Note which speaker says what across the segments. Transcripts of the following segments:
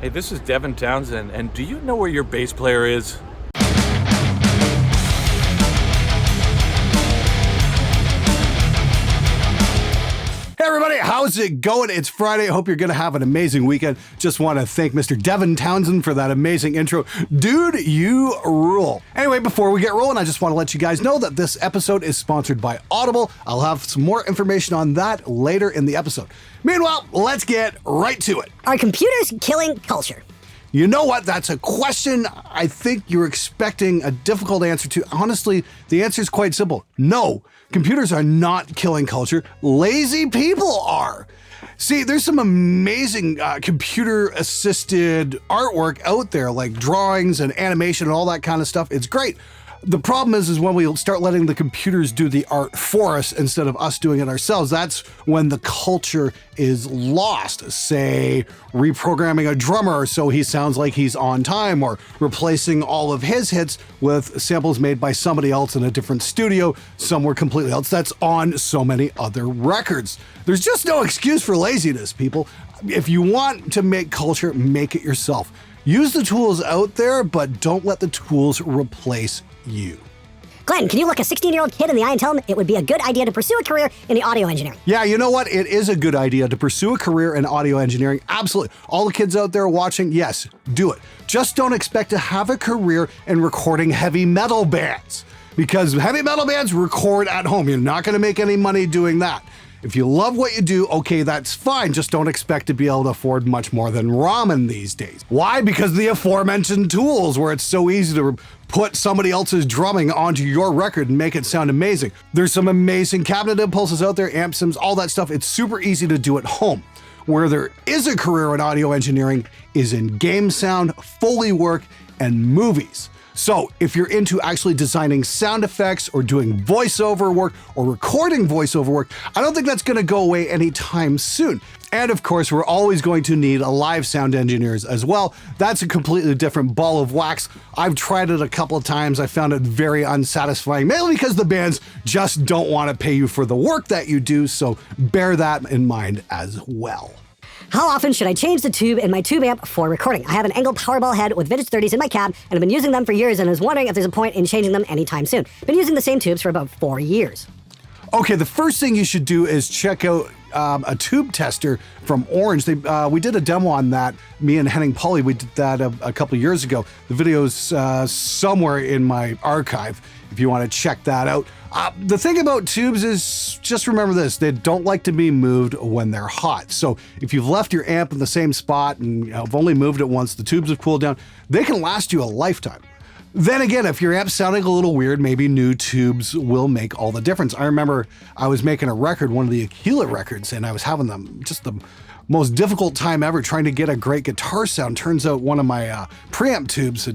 Speaker 1: Hey, this is Devin Townsend, and do you know where your bass player is?
Speaker 2: Hey everybody, how's it going? It's Friday. Hope you're going to have an amazing weekend. Just want to thank Mr. Devin Townsend for that amazing intro. Dude, you rule. Anyway, before we get rolling, I just want to let you guys know that this episode is sponsored by Audible. I'll have some more information on that later in the episode. Meanwhile, let's get right to it.
Speaker 3: Are computers killing culture?
Speaker 2: You know what? That's a question I think you're expecting a difficult answer to. Honestly, the answer is quite simple. No, computers are not killing culture. Lazy people are. See, there's some amazing computer-assisted artwork out there, like drawings and animation and all that kind of stuff. It's great. The problem is when we start letting the computers do the art for us instead of us doing it ourselves, that's when the culture is lost. Say, reprogramming a drummer so he sounds like he's on time, or replacing all of his hits with samples made by somebody else in a different studio somewhere completely else that's on so many other records. There's just no excuse for laziness, people. If you want to make culture, make it yourself. Use the tools out there, but don't let the tools replace you.
Speaker 3: Glenn, can you look a 16-year-old kid in the eye and tell him it would be a good idea to pursue a career in the audio engineering?
Speaker 2: Yeah, you know what? It is a good idea to pursue a career in audio engineering. Absolutely. All the kids out there watching, yes, do it. Just don't expect to have a career in recording heavy metal bands, because heavy metal bands record at home. You're not going to make any money doing that. If you love what you do, okay, that's fine. Just don't expect to be able to afford much more than ramen these days. Why? Because of the aforementioned tools, where it's so easy to put somebody else's drumming onto your record and make it sound amazing. There's some amazing cabinet impulses out there, amp sims, all that stuff. It's super easy to do at home. Where there is a career in audio engineering is in game sound, Foley work, and movies. So if you're into actually designing sound effects or doing voiceover work or recording voiceover work, I don't think that's going to go away anytime soon. And of course, we're always going to need live sound engineers as well. That's a completely different ball of wax. I've tried it a couple of times. I found it very unsatisfying, mainly because the bands just don't want to pay you for the work that you do. So bear that in mind as well.
Speaker 3: How often should I change the tube in my tube amp for recording? I have an angled Powerball head with vintage 30s in my cab, and I've been using them for years and was wondering if there's a point in changing them anytime soon. Been using the same tubes for about 4 years.
Speaker 2: Okay, the first thing you should do is check out a tube tester from Orange. We did a demo on that. Me and Henning Pauly, we did that a couple of years ago. The video's somewhere in my archive if you want to check that out. The thing about tubes is, just remember this, they don't like to be moved when they're hot. So if you've left your amp in the same spot and have only moved it once, the tubes have cooled down, they can last you a lifetime. Then again, if your amp's sounding a little weird, maybe new tubes will make all the difference. I remember I was making a record, one of the Aquila records, and I was having just the most difficult time ever trying to get a great guitar sound. Turns out one of my preamp tubes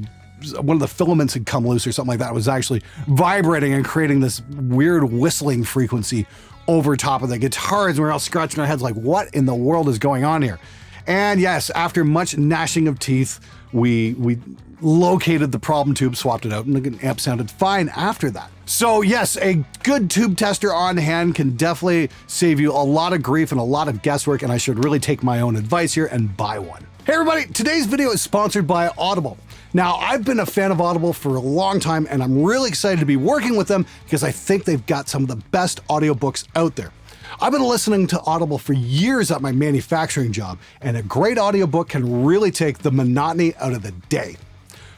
Speaker 2: one of the filaments had come loose or something like that. It was actually vibrating and creating this weird whistling frequency over top of the guitars, and we're all scratching our heads like, what in the world is going on here? And yes, after much gnashing of teeth, we located the problem tube, swapped it out, and the amp sounded fine after that. So yes, a good tube tester on hand can definitely save you a lot of grief and a lot of guesswork, and I should really take my own advice here and buy one. Hey everybody, today's video is sponsored by Audible. Now, I've been a fan of Audible for a long time, and I'm really excited to be working with them because I think they've got some of the best audiobooks out there. I've been listening to Audible for years at my manufacturing job, and a great audiobook can really take the monotony out of the day.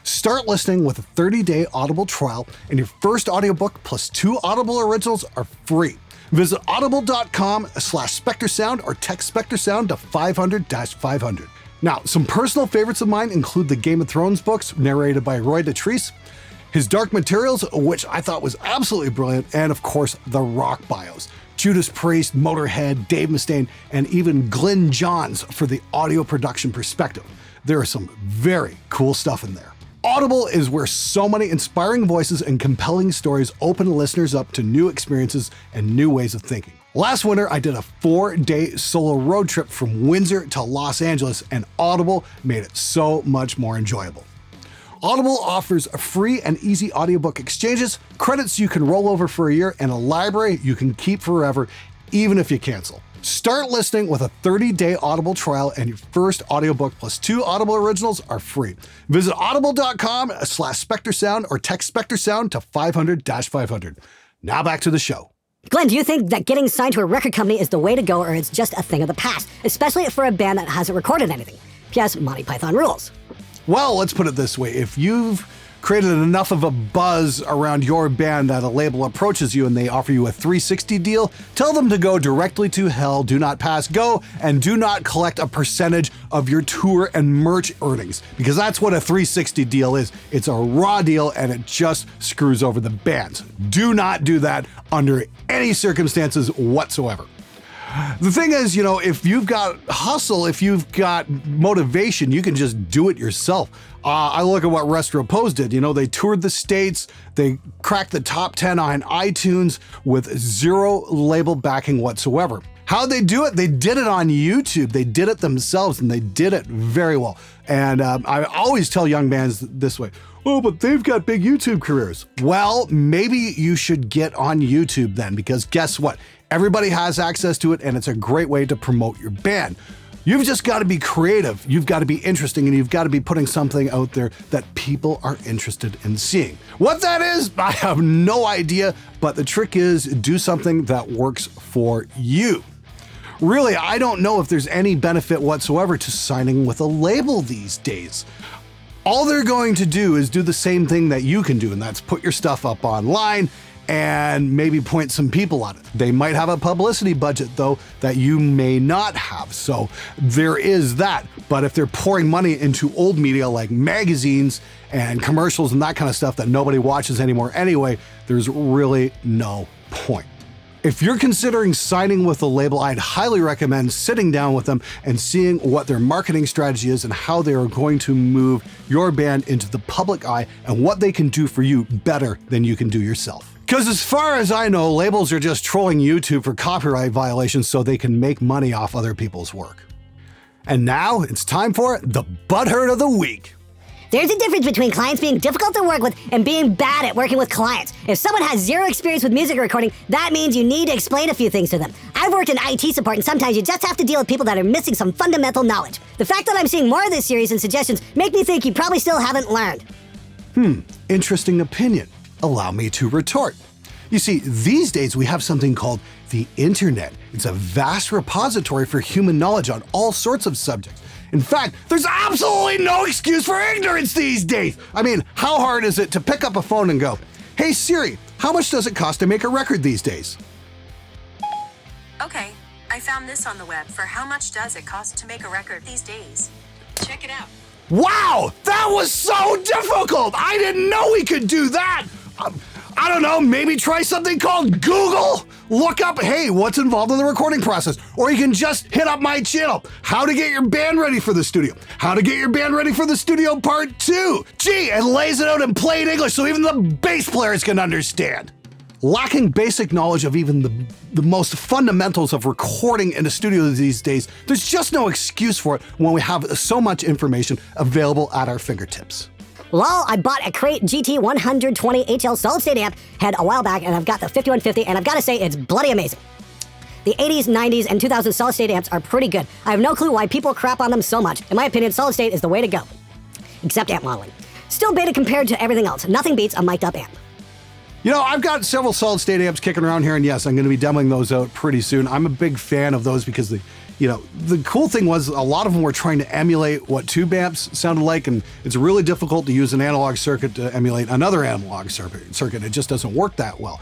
Speaker 2: Start listening with a 30-day Audible trial, and your first audiobook plus 2 Audible originals are free. Visit audible.com/SpectreSound or text SpectreSound to 500-500. Now, some personal favorites of mine include the Game of Thrones books, narrated by Roy Dotrice, his Dark Materials, which I thought was absolutely brilliant, and of course, the rock bios. Judas Priest, Motorhead, Dave Mustaine, and even Glyn Johns for the audio production perspective. There is some very cool stuff in there. Audible is where so many inspiring voices and compelling stories open listeners up to new experiences and new ways of thinking. Last winter, I did a 4-day solo road trip from Windsor to Los Angeles, and Audible made it so much more enjoyable. Audible offers free and easy audiobook exchanges, credits you can roll over for a year, and a library you can keep forever, even if you cancel. Start listening with a 30-day Audible trial, and your first audiobook plus 2 Audible originals are free. Visit audible.com/SpectreSound or text SpectreSound to 500-500. Now back to the show.
Speaker 3: Glenn, do you think that getting signed to a record company is the way to go, or it's just a thing of the past, especially for a band that hasn't recorded anything? P.S. Monty Python rules.
Speaker 2: Well, let's put it this way. If you've created enough of a buzz around your band that a label approaches you and they offer you a 360 deal, tell them to go directly to hell, do not pass go, and do not collect a percentage of your tour and merch earnings, because that's what a 360 deal is. It's a raw deal and it just screws over the bands. Do not do that under any circumstances whatsoever. The thing is, if you've got hustle, if you've got motivation, you can just do it yourself. I look at what Restropose did. They toured the States, they cracked the top 10 on iTunes with 0 label backing whatsoever. How'd they do it? They did it on YouTube. They did it themselves, and they did it very well. And I always tell young bands this way, oh, but they've got big YouTube careers. Well, maybe you should get on YouTube then, because guess what? Everybody has access to it, and it's a great way to promote your band. You've just got to be creative, you've got to be interesting, and you've got to be putting something out there that people are interested in seeing. What that is, I have no idea, but the trick is do something that works for you. Really, I don't know if there's any benefit whatsoever to signing with a label these days. All they're going to do is do the same thing that you can do, and that's put your stuff up online and maybe point some people at it. They might have a publicity budget, though, that you may not have. So there is that. But if they're pouring money into old media like magazines and commercials and that kind of stuff that nobody watches anymore anyway, there's really no point. If you're considering signing with a label, I'd highly recommend sitting down with them and seeing what their marketing strategy is and how they are going to move your band into the public eye and what they can do for you better than you can do yourself. Because as far as I know, labels are just trolling YouTube for copyright violations so they can make money off other people's work. And now it's time for the Butthurt of the Week.
Speaker 3: There's a difference between clients being difficult to work with and being bad at working with clients. If someone has 0 experience with music recording, that means you need to explain a few things to them. I've worked in IT support, and sometimes you just have to deal with people that are missing some fundamental knowledge. The fact that I'm seeing more of this series and suggestions make me think you probably still haven't learned.
Speaker 2: Interesting opinion. Allow me to retort. You see, these days we have something called the internet. It's a vast repository for human knowledge on all sorts of subjects. In fact, there's absolutely no excuse for ignorance these days. I mean, how hard is it to pick up a phone and go, "Hey Siri, how much does it cost to make a record these days?"
Speaker 4: Okay, I found this on the web for how much does it cost to make a record these days. Check it out.
Speaker 2: Wow, that was so difficult! I didn't know we could do that! I don't know, maybe try something called Google? Look up, hey, what's involved in the recording process? Or you can just hit up my channel, how to get your band ready for the studio. How to get your band ready for the studio part 2. Gee, it lays it out in plain English so even the bass players can understand. Lacking basic knowledge of even the most fundamentals of recording in a studio these days, there's just no excuse for it when we have so much information available at our fingertips.
Speaker 3: Lol, I bought a Crate GT 120 HL solid state amp head a while back, and I've got the 5150, and I've got to say it's bloody amazing. The 80s, 90s, and 2000s solid state amps are pretty good. I have no clue why people crap on them so much. In my opinion, solid state is the way to go. Except amp modeling. Still beta compared to everything else. Nothing beats a mic'd up amp.
Speaker 2: I've got several solid state amps kicking around here, and yes, I'm going to be demoing those out pretty soon. I'm a big fan of those because the cool thing was a lot of them were trying to emulate what tube amps sounded like, and it's really difficult to use an analog circuit to emulate another analog circuit. It just doesn't work that well.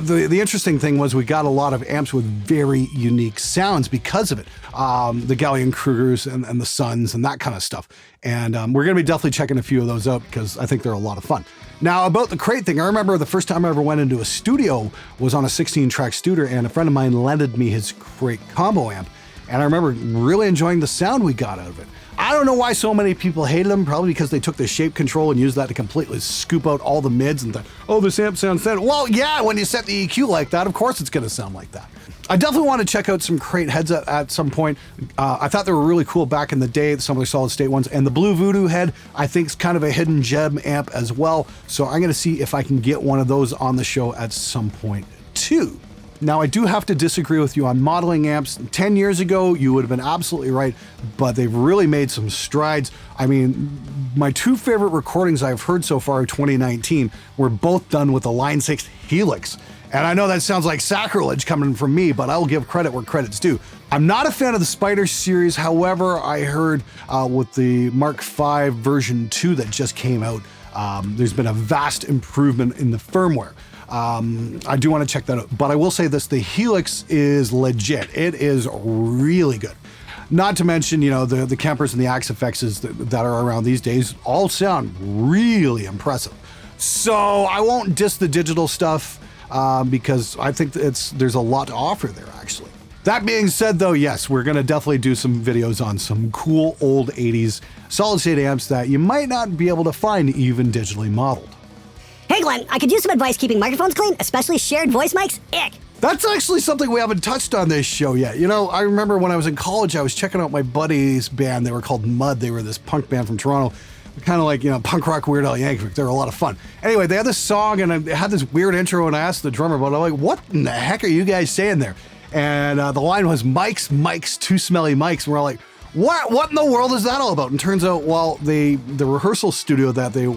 Speaker 2: The interesting thing was we got a lot of amps with very unique sounds because of it. The Gallion-Krugers and the Suns and that kind of stuff. And we're going to be definitely checking a few of those out because I think they're a lot of fun. Now, about the crate thing, I remember the first time I ever went into a studio was on a 16-track Studer, and a friend of mine lended me his crate combo amp. And I remember really enjoying the sound we got out of it. I don't know why so many people hated them, probably because they took the shape control and used that to completely scoop out all the mids and thought, oh, this amp sounds thin. Well, yeah, when you set the EQ like that, of course it's going to sound like that. I definitely want to check out some crate heads at some point. I thought they were really cool back in the day, some of the solid state ones. And the Blue Voodoo head, I think, is kind of a hidden gem amp as well. So I'm going to see if I can get one of those on the show at some point too. Now, I do have to disagree with you on modeling amps. 10 years ago, you would have been absolutely right, but they've really made some strides. I mean, my two favorite recordings I've heard so far in 2019 were both done with the Line 6 Helix. And I know that sounds like sacrilege coming from me, but I will give credit where credit's due. I'm not a fan of the Spider series. However, I heard with the Mark V version 2 that just came out, there's been a vast improvement in the firmware. I do want to check that out, but I will say this, the Helix is legit. It is really good. Not to mention, you know, the Kempers and the Axe FXs that are around these days all sound really impressive. So I won't diss the digital stuff because I think there's a lot to offer there, actually. That being said, though, yes, we're going to definitely do some videos on some cool old 80s solid-state amps that you might not be able to find even digitally modeled.
Speaker 3: Hey Glenn, I could use some advice keeping microphones clean, especially shared voice mics. Ick.
Speaker 2: That's actually something we haven't touched on this show yet. You know, I remember when I was in college, I was checking out my buddy's band. They were called Mud. They were this punk band from Toronto. Kind of like, you know, punk rock Weird Al Yankovic. They were a lot of fun. Anyway, they had this song and it had this weird intro, and I asked the drummer about it. I'm like, what in the heck are you guys saying there? And the line was, mics, too smelly mics. And we're like, what in the world is that all about? And turns out, well, the rehearsal studio that they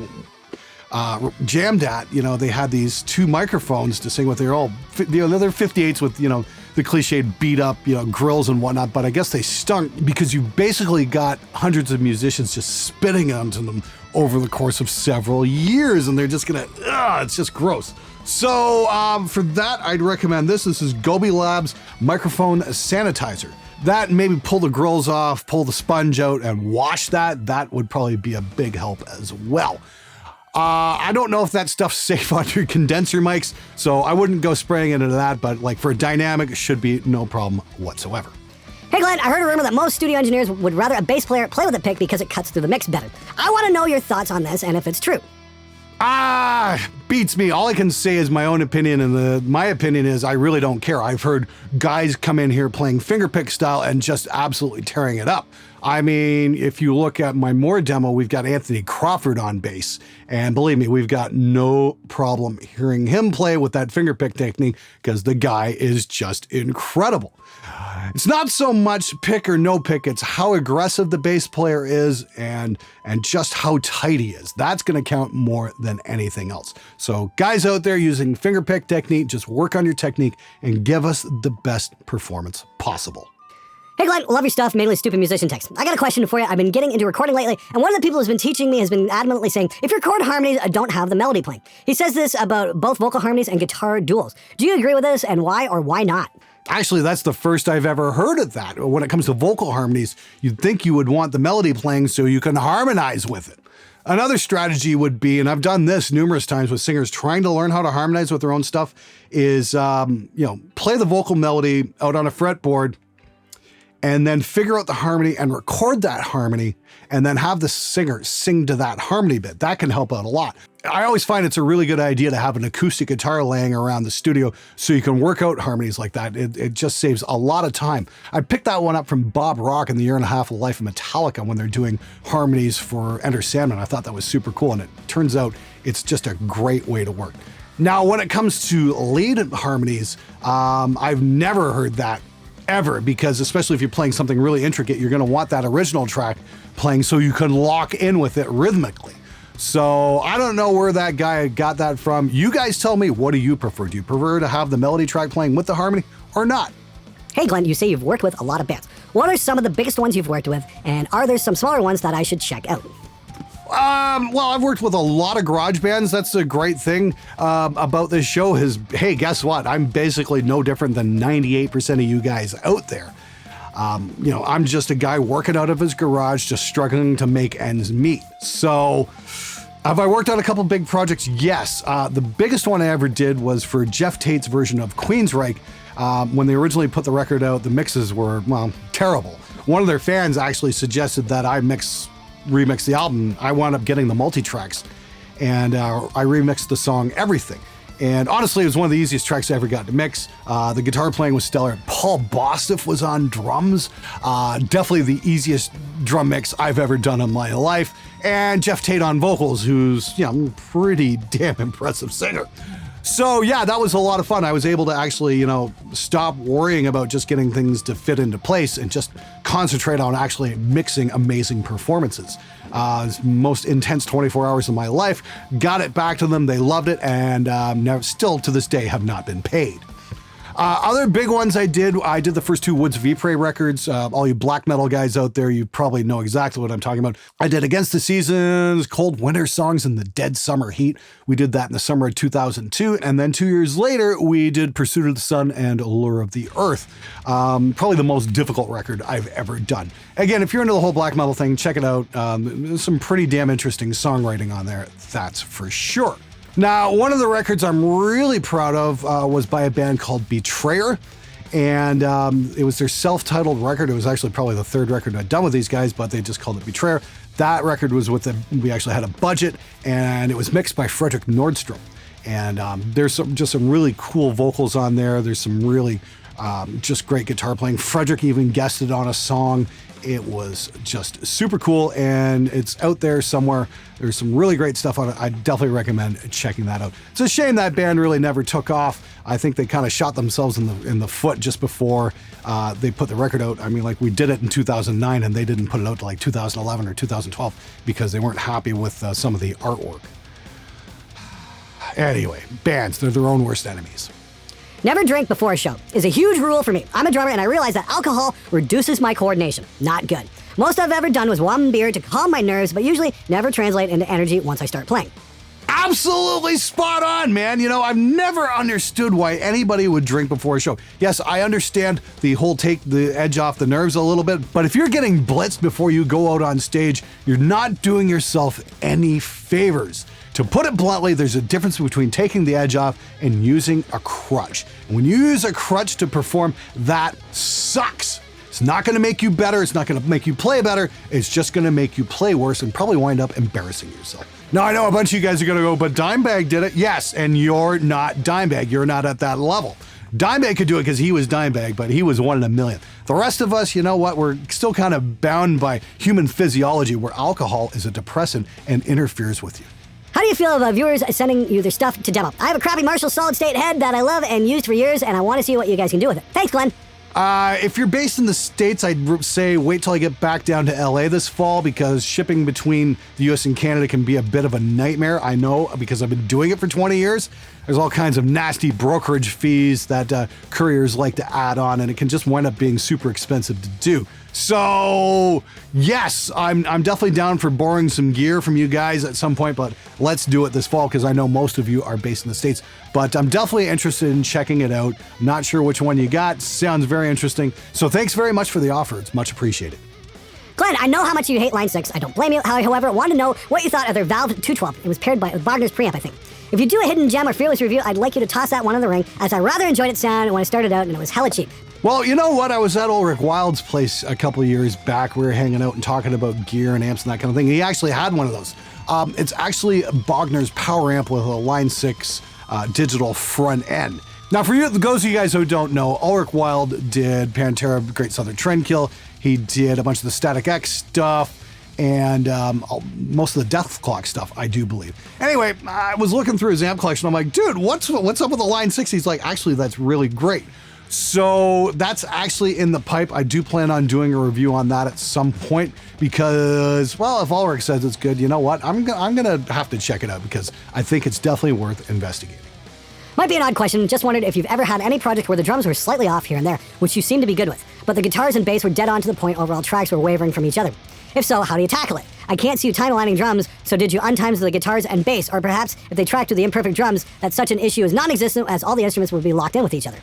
Speaker 2: jammed at, you know, they had these two microphones to sing with. They're all, you know, they're 58s with, you know, the cliched beat up, you know, grills and whatnot, but I guess they stunk because you basically got hundreds of musicians just spitting onto them over the course of several years, and they're just gonna, it's just gross. So for that, I'd recommend this. This is Gobi Labs Microphone Sanitizer. That, maybe pull the grills off, pull the sponge out, and wash that. That would probably be a big help as well. I don't know if that stuff's safe on your condenser mics, so I wouldn't go spraying into that, but like for a dynamic, it should be no problem whatsoever.
Speaker 3: Hey Glenn, I heard a rumor that most studio engineers would rather a bass player play with a pick because it cuts through the mix better. I want to know your thoughts on this and if it's true.
Speaker 2: Beats me. All I can say is my own opinion, and my opinion is I really don't care. I've heard guys come in here playing fingerpick style and just absolutely tearing it up. I mean, if you look at my Moore demo, we've got Anthony Crawford on bass, and believe me, we've got no problem hearing him play with that fingerpick technique because the guy is just incredible. It's not so much pick or no pick, it's how aggressive the bass player is and just how tight he is. That's going to count more than anything else. So guys out there using fingerpick technique, just work on your technique and give us the best performance possible.
Speaker 3: Hey Glenn, love your stuff, mainly stupid musician text. I got a question for you. I've been getting into recording lately, and one of the people who's been teaching me has been adamantly saying, if you record harmonies, don't have the melody playing. He says this about both vocal harmonies and guitar duels. Do you agree with this, and why or why not?
Speaker 2: Actually, that's the first I've ever heard of that. When it comes to vocal harmonies, you'd think you would want the melody playing so you can harmonize with it. Another strategy would be, and I've done this numerous times with singers trying to learn how to harmonize with their own stuff, is, play the vocal melody out on a fretboard and then figure out the harmony and record that harmony and then have the singer sing to that harmony bit. That can help out a lot. I always find it's a really good idea to have an acoustic guitar laying around the studio so you can work out harmonies like that. It just saves a lot of time. I picked that one up from Bob Rock in the year and a half of life of Metallica when they're doing harmonies for Enter Sandman. I thought that was super cool, and it turns out it's just a great way to work. Now, when it comes to lead harmonies, I've never heard that ever, because especially if you're playing something really intricate, you're going to want that original track playing so you can lock in with it rhythmically. So I don't know where that guy got that from. You guys tell me, what do you prefer? Do you prefer to have the melody track playing with the harmony or not?
Speaker 3: Hey Glenn, you say you've worked with a lot of bands. What are some of the biggest ones you've worked with, and are there some smaller ones that I should check out?
Speaker 2: Well, I've worked with a lot of garage bands. That's the great thing about this show is, hey, guess what? I'm basically no different than 98% of you guys out there. I'm just a guy working out of his garage, just struggling to make ends meet. So have I worked on a couple big projects? Yes. The biggest one I ever did was for Jeff Tate's version of Queensryche. When they originally put the record out, the mixes were, well, terrible. One of their fans actually suggested that I remix the album. I wound up getting the multi-tracks, and I remixed the song Everything. And honestly, it was one of the easiest tracks I ever got to mix. The guitar playing was stellar. Paul Bostaph was on drums. Definitely the easiest drum mix I've ever done in my life. And Jeff Tate on vocals, who's, pretty damn impressive singer. So yeah, that was a lot of fun. I was able to actually, stop worrying about just getting things to fit into place and just concentrate on actually mixing amazing performances. Most intense 24 hours of my life, got it back to them. They loved it, and still to this day have not been paid. Other big ones I did the first 2 Woods of Ypres records. All you black metal guys out there, you probably know exactly what I'm talking about. I did Against the Seasons, Cold Winter Songs, and The Dead Summer Heat. We did that in the summer of 2002. And then 2 years later, we did Pursuit of the Sun and Allure of the Earth. Probably the most difficult record I've ever done. Again, if you're into the whole black metal thing, check it out. There's some pretty damn interesting songwriting on there, that's for sure. Now, one of the records I'm really proud of was by a band called Betrayer, and it was their self-titled record. It was actually probably the 3rd record I'd done with these guys, but they just called it Betrayer. That record was we actually had a budget, and it was mixed by Fredrik Nordstrom. And there's just some really cool vocals on there. There's some really just great guitar playing. Fredrik even guested on a song. It was just super cool, and it's out there somewhere. There's some really great stuff on it. I definitely recommend checking that out. It's a shame that band really never took off. I think they kind of shot themselves in the foot just before they put the record out. I mean, like, we did it in 2009, and they didn't put it out to like 2011 or 2012 because they weren't happy with some of the artwork. Anyway, bands, they're their own worst enemies.
Speaker 3: Never drink before a show is a huge rule for me. I'm a drummer, and I realize that alcohol reduces my coordination. Not good. Most I've ever done was one beer to calm my nerves, but usually never translate into energy once I start playing.
Speaker 2: Absolutely spot on, man. I've never understood why anybody would drink before a show. Yes, I understand the whole take the edge off the nerves a little bit, but if you're getting blitzed before you go out on stage, you're not doing yourself any favors. To put it bluntly, there's a difference between taking the edge off and using a crutch. And when you use a crutch to perform, that sucks. It's not going to make you better. It's not going to make you play better. It's just going to make you play worse and probably wind up embarrassing yourself. Now, I know a bunch of you guys are going to go, but Dimebag did it. Yes, and you're not Dimebag. You're not at that level. Dimebag could do it because he was Dimebag, but he was 1 in a million. The rest of us, you know what? We're still kind of bound by human physiology where alcohol is a depressant and interferes with you.
Speaker 3: How do you feel about viewers sending you their stuff to demo? I have a crappy Marshall solid-state head that I love and used for years, and I want to see what you guys can do with it. Thanks, Glenn.
Speaker 2: If you're based in the States, I'd say wait till I get back down to LA this fall because shipping between the US and Canada can be a bit of a nightmare. I know because I've been doing it for 20 years. There's all kinds of nasty brokerage fees that couriers like to add on, and it can just wind up being super expensive to do. So yes, I'm definitely down for borrowing some gear from you guys at some point, but let's do it this fall because I know most of you are based in the States. But I'm definitely interested in checking it out. Not sure which one you got. Sounds very interesting. So thanks very much for the offer. It's much appreciated.
Speaker 3: Glenn, I know how much you hate Line 6. I don't blame you. However, I want to know what you thought of their Valve 212. It was paired with Wagner's preamp, I think. If you do a hidden gem or fearless review, I'd like you to toss that one in the ring, as I rather enjoyed its sound when I started out and it was hella cheap.
Speaker 2: Well, you know what? I was at Ulrich Wild's place a couple of years back. We were hanging out and talking about gear and amps and that kind of thing. He actually had one of those. It's actually Wagner's power amp with a Line 6 digital front end. Now, for you, those of you guys who don't know, Ulrich Wild did Pantera, Great Southern Trendkill. He did a bunch of the Static X stuff and most of the Death Clock stuff, I do believe. Anyway, I was looking through his amp collection. I'm like, dude, what's up with the Line 6? He's like, actually, that's really great. So that's actually in the pipe. I do plan on doing a review on that at some point because, well, if Ulrich says it's good, you know what? I'm gonna have to check it out because I think it's definitely worth investigating.
Speaker 3: Might be an odd question, just wondered if you've ever had any project where the drums were slightly off here and there, which you seem to be good with, but the guitars and bass were dead on to the point overall tracks were wavering from each other. If so, how do you tackle it? I can't see you time-aligning drums, so did you untime the guitars and bass, or perhaps if they tracked to the imperfect drums, that such an issue is non-existent as all the instruments would be locked in with each other?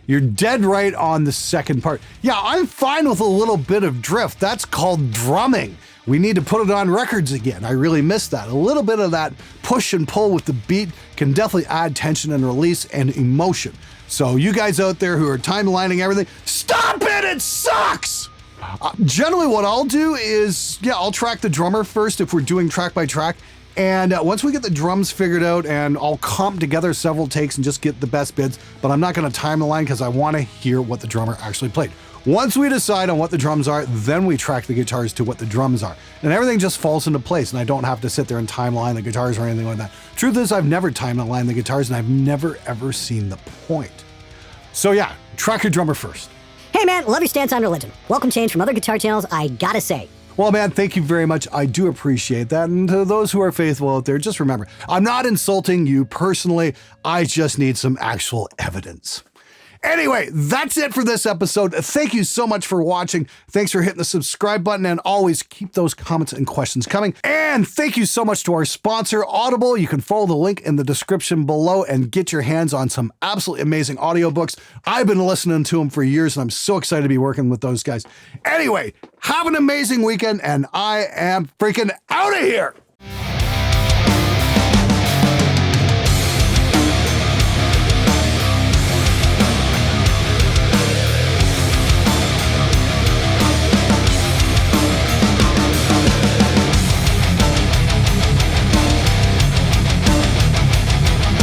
Speaker 2: You're dead right on the second part. Yeah, I'm fine with a little bit of drift. That's called drumming. We need to put it on records again. I really miss that. A little bit of that push and pull with the beat can definitely add tension and release and emotion. So you guys out there who are time-lining everything, stop it! It sucks! Generally what I'll do is, I'll track the drummer first if we're doing track by track. And once we get the drums figured out, and I'll comp together several takes and just get the best bids, but I'm not going to time the line because I want to hear what the drummer actually played. Once we decide on what the drums are, then we track the guitars to what the drums are. And everything just falls into place, and I don't have to sit there and timeline the guitars or anything like that. Truth is, I've never timelined the guitars, and I've never ever seen the point. So yeah, track your drummer first.
Speaker 3: Hey man, love your stance on religion. Welcome change from other guitar channels, I gotta say.
Speaker 2: Well, man, thank you very much. I do appreciate that. And to those who are faithful out there, just remember, I'm not insulting you personally. I just need some actual evidence. Anyway, that's it for this episode. Thank you so much for watching. Thanks for hitting the subscribe button, and always keep those comments and questions coming. And thank you so much to our sponsor, Audible. You can follow the link in the description below and get your hands on some absolutely amazing audiobooks. I've been listening to them for years, and I'm so excited to be working with those guys. Anyway, have an amazing weekend, and I am freaking out of here.